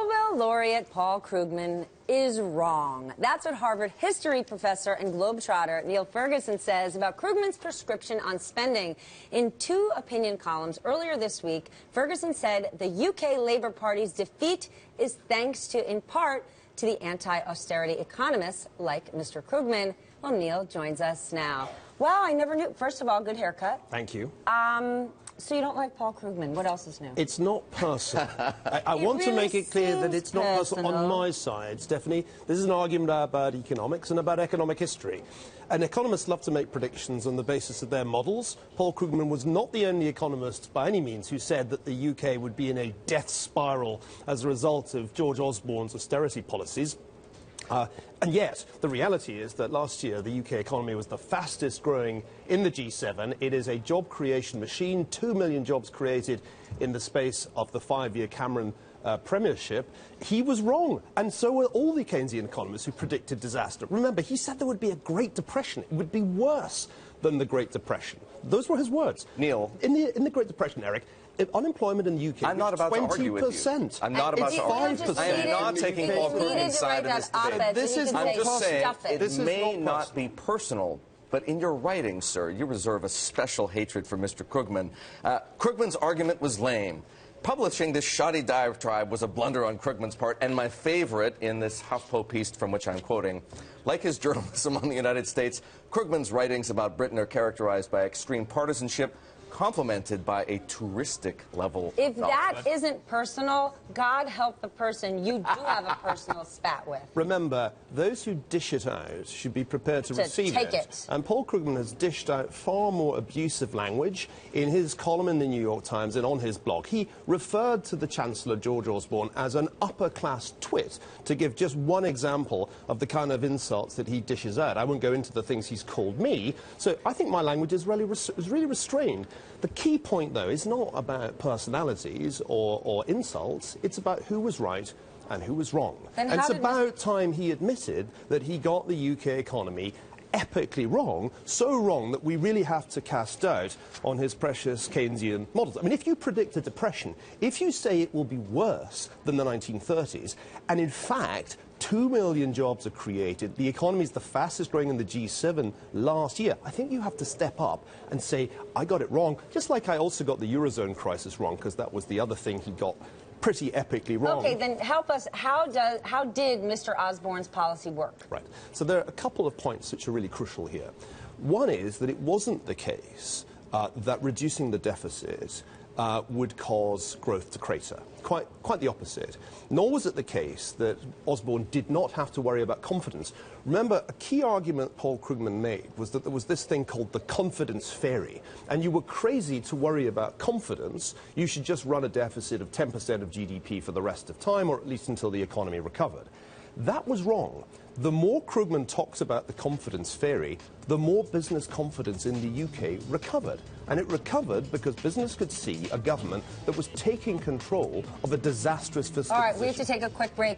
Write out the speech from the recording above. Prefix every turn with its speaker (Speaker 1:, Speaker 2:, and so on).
Speaker 1: Nobel laureate Paul Krugman is wrong. That's what Harvard history professor and globetrotter Niall Ferguson says about Krugman's prescription on spending. In two opinion columns earlier this week, Ferguson said the UK Labour Party's defeat is thanks to, in part, to the anti-austerity economists like Mr. Krugman. Well, Niall joins us now. Wow, I never knew. First of all, good haircut.
Speaker 2: Thank you.
Speaker 1: So you don't like Paul Krugman. What else is new?
Speaker 2: It's not personal. I want to make it clear that it's not personal on my side, Stephanie. This is an argument about economics and about economic history. And economists love to make predictions on the basis of their models. Paul Krugman was not the only economist by any means who said that the UK would be in a death spiral as a result of George Osborne's austerity policies. And yet, the reality is that last year the UK economy was the fastest growing in the G7. It is a job creation machine, 2 million jobs created in the space of the 5-year Cameron premiership. He was wrong, and so were all the Keynesian economists who predicted disaster. Remember, he said there would be a Great Depression. It would be worse than the Great Depression. Those were his words.
Speaker 3: Neil.
Speaker 2: In the Great Depression, Eric, unemployment in the UK
Speaker 3: I'm not about
Speaker 2: 20%.
Speaker 3: to argue with you. I'm not about to argue. I am not taking Paul Krugman's side in this debate.
Speaker 2: This is
Speaker 3: I'm just saying
Speaker 1: it
Speaker 3: may not be personal, but in your writing, sir, you reserve a special hatred for Mr. Krugman. Krugman's argument was lame. Publishing this shoddy diatribe was a blunder on Krugman's part, and my favorite in this HuffPo piece from which I'm quoting. Like his journalism on the United States, Krugman's writings about Britain are characterized by extreme partisanship, complemented by a touristic level.
Speaker 1: If that isn't personal, God help the person you do have a personal spat with.
Speaker 2: Remember, those who dish it out should be prepared to receive it. And Paul Krugman has dished out far more abusive language in his column in the New York Times and on his blog. He referred to the Chancellor, George Osborne, as an upper-class twit, to give just one example of the kind of insults that he dishes out. I won't go into the things he's called me, so I think my language is really restrained. The key point, though, is not about personalities or insults. It's about who was right and who was wrong. And it's about time he admitted that he got the UK economy epically wrong, so wrong that we really have to cast doubt on his precious Keynesian models. I mean, if you predict a depression, if you say it will be worse than the 1930s, and in fact 2 million jobs are created, the economy is the fastest growing in the G7 last year, I think you have to step up and say, I got it wrong, just like I also got the Eurozone crisis wrong, because that was the other thing he got pretty epically wrong.
Speaker 1: Okay, then help us. How did Mr. Osborne's policy work?
Speaker 2: Right. So there are a couple of points which are really crucial here. One is that it wasn't the case that reducing the deficit would cause growth to crater. Quite the opposite. Nor was it the case that Osborne did not have to worry about confidence. Remember, a key argument Paul Krugman made was that there was this thing called the confidence fairy, and you were crazy to worry about confidence. You should just run a deficit of 10% of GDP for the rest of time, or at least until the economy recovered. That was wrong. The more Krugman talks about the confidence fairy, the more business confidence in the UK recovered. And it recovered because business could see a government that was taking control of a disastrous fiscal position.
Speaker 1: All right, we have to take a quick break.